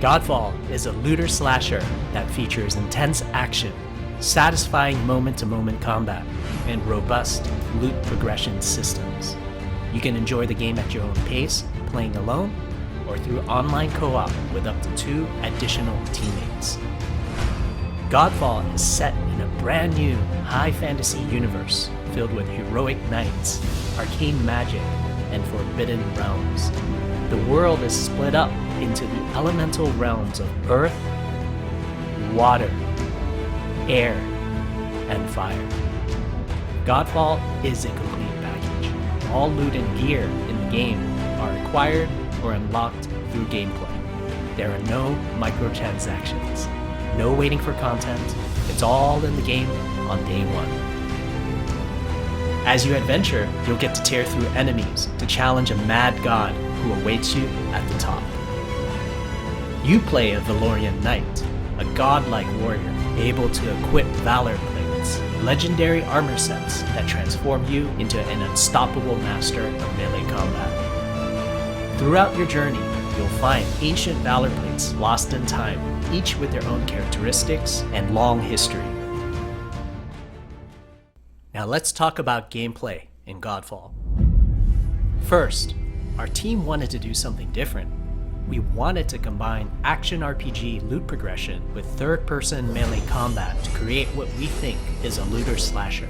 Godfall is a looter slasher that features intense action, satisfying moment-to-moment combat, and robust loot progression systems. You can enjoy the game at your own pace, playing alone, or through online co-op with up to 2 additional teammates. Godfall is set in a brand new high fantasy universe filled with heroic knights, arcane magic, and forbidden realms. The world is split up into the elemental realms of earth, water, air, and fire. Godfall is a complete package. All loot and gear in the game are acquired or unlocked through gameplay. There are no microtransactions, no waiting for content. It's all in the game on day one. As you adventure, you'll get to tear through enemies to challenge a mad god who awaits you at the top. You play a Valorian knight, a godlike warrior able to equip valor plates, legendary armor sets that transform you into an unstoppable master of melee combat. Throughout your journey, you'll find ancient valor plates lost in time, each with their own characteristics and long history. Now let's talk about gameplay in Godfall. First, our team wanted to do something different. We wanted to combine action RPG loot progression with third-person melee combat to create what we think is a looter slasher.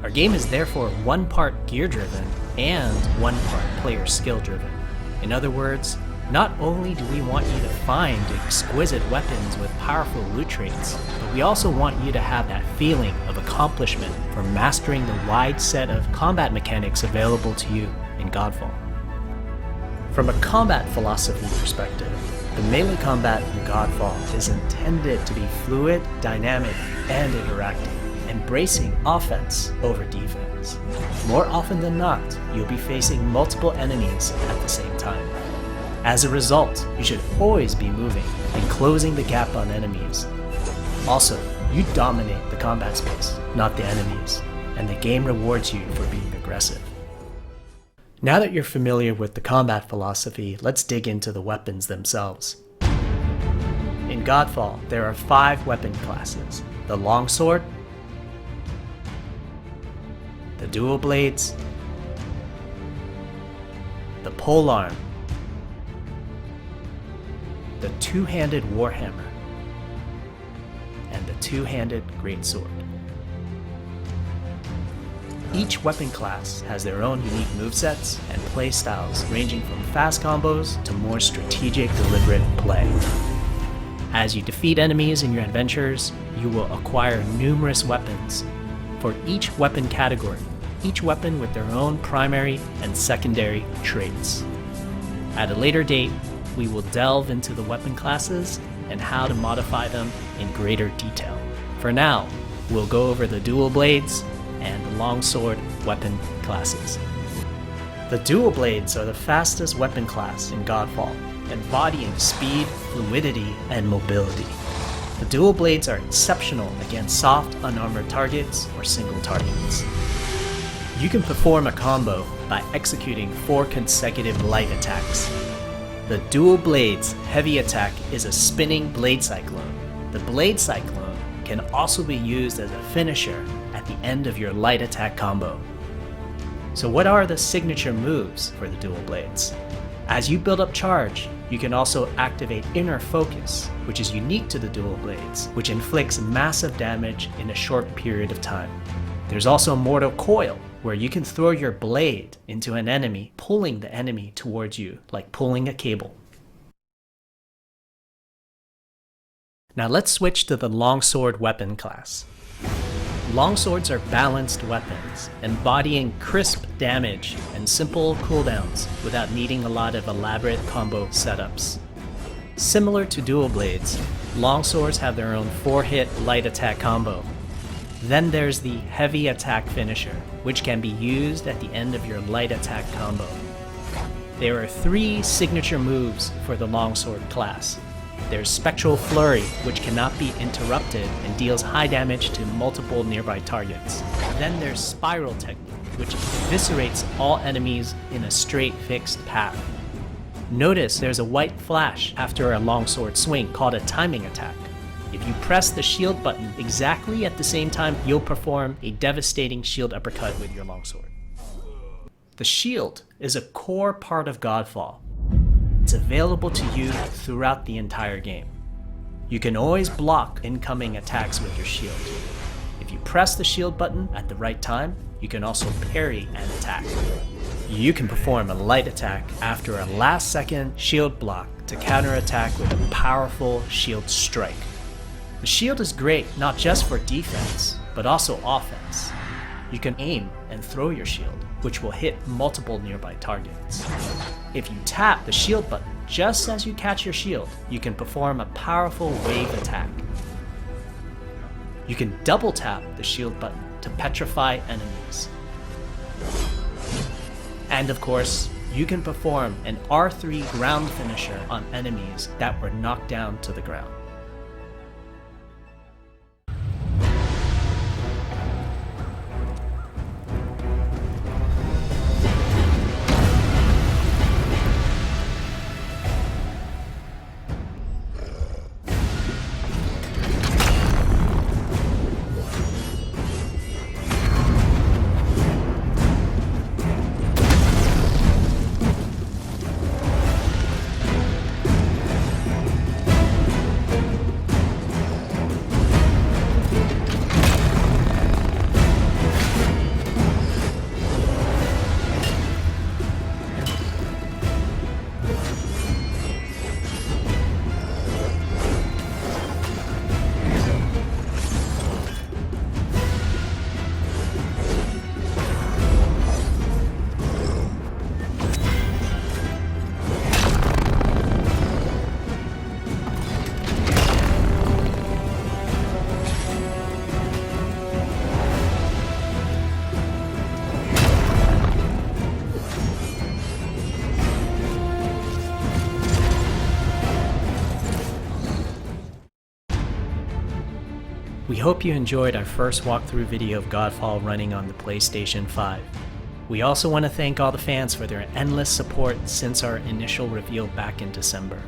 Our game is therefore 1 part gear-driven and 1 part player skill-driven. In other words, not only do we want you to find exquisite weapons with powerful loot traits, but we also want you to have that feeling of accomplishment for mastering the wide set of combat mechanics available to you in Godfall. From a combat philosophy perspective, the melee combat in Godfall is intended to be fluid, dynamic, and interactive, embracing offense over defense. More often than not, you'll be facing multiple enemies at the same time. As a result, you should always be moving and closing the gap on enemies. Also, you dominate the combat space, not the enemies, and the game rewards you for being aggressive. Now that you're familiar with the combat philosophy, let's dig into the weapons themselves. In Godfall, there are 5 weapon classes: the longsword, the dual blades, the polearm, the two-handed warhammer, and the two-handed greatsword. Each weapon class has their own unique movesets and playstyles, ranging from fast combos to more strategic, deliberate play. As you defeat enemies in your adventures, you will acquire numerous weapons for each weapon category, each weapon with their own primary and secondary traits. At a later date, we will delve into the weapon classes and how to modify them in greater detail. For now, we'll go over the dual blades and the longsword weapon classes. The dual blades are the fastest weapon class in Godfall, embodying speed, fluidity, and mobility. The dual blades are exceptional against soft, unarmored targets or single targets. You can perform a combo by executing 4 consecutive light attacks. The dual blades heavy attack is a spinning blade cyclone. The blade cyclone can also be used as a finisher at the end of your light attack combo. So what are the signature moves for the dual blades? As you build up charge, you can also activate inner focus, which is unique to the dual blades, which inflicts massive damage in a short period of time. There's also mortal coil, where you can throw your blade into an enemy, pulling the enemy towards you like pulling a cable. Now let's switch to the longsword weapon class. Longswords are balanced weapons, embodying crisp damage and simple cooldowns without needing a lot of elaborate combo setups. Similar to dual blades, longswords have their own 4-hit light attack combo. Then there's the heavy attack finisher, which can be used at the end of your light attack combo. There are 3 signature moves for the longsword class. There's Spectral Flurry, which cannot be interrupted and deals high damage to multiple nearby targets. Then there's Spiral Technique, which eviscerates all enemies in a straight fixed path. Notice there's a white flash after a longsword swing called a timing attack. If you press the shield button exactly at the same time, you'll perform a devastating shield uppercut with your longsword. The shield is a core part of Godfall. It's available to you throughout the entire game. You can always block incoming attacks with your shield. If you press the shield button at the right time, you can also parry an attack. You can perform a light attack after a last-second shield block to counterattack with a powerful shield strike. The shield is great not just for defense, but also offense. You can aim and throw your shield, which will hit multiple nearby targets. If you tap the shield button just as you catch your shield, you can perform a powerful wave attack. You can double tap the shield button to petrify enemies. And of course, you can perform an R3 ground finisher on enemies that were knocked down to the ground. We hope you enjoyed our first walkthrough video of Godfall running on the PlayStation 5. We also want to thank all the fans for their endless support since our initial reveal back in December.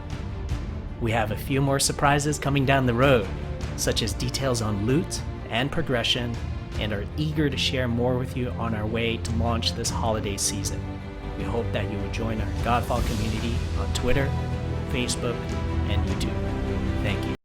We have a few more surprises coming down the road, such as details on loot and progression, and are eager to share more with you on our way to launch this holiday season. We hope that you will join our Godfall community on Twitter, Facebook, and YouTube. Thank you.